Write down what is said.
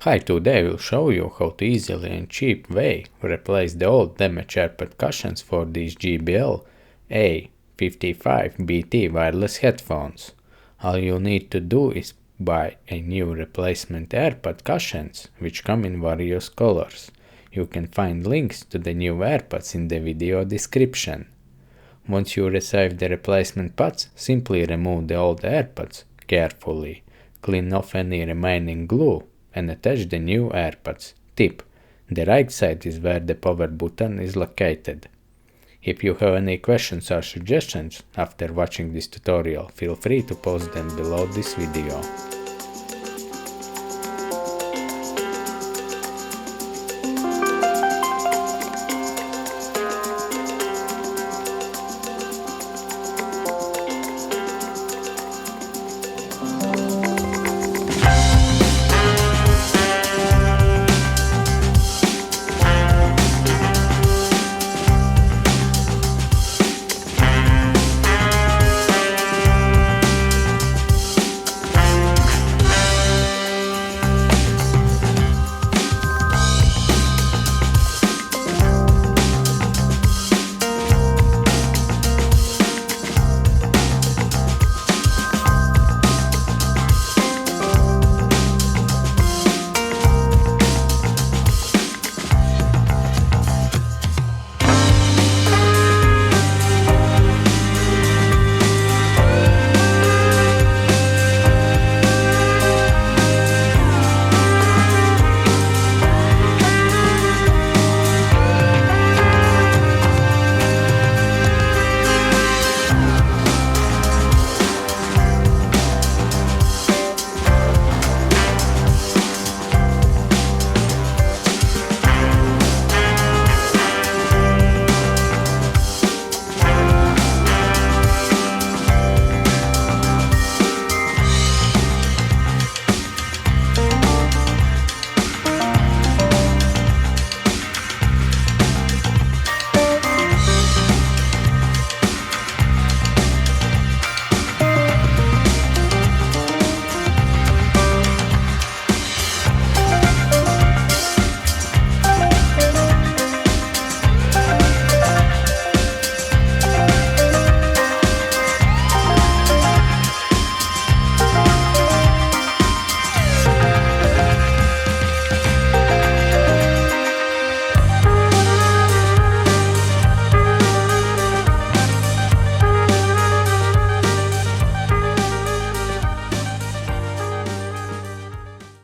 Hi, today we'll show you how to easily and cheap way replace the old damaged AirPod cushions for these JBL E55bt wireless headphones. All you need to do is buy a new replacement AirPod cushions which come in various colors. You can find links to the new AirPods in the video description. Once you receive the replacement pods, simply remove the old AirPods carefully, clean off any remaining glue and attach the new AirPods. Tip: the right side is where the power button is located. If you have any questions or suggestions after watching this tutorial, feel free to post them below this video.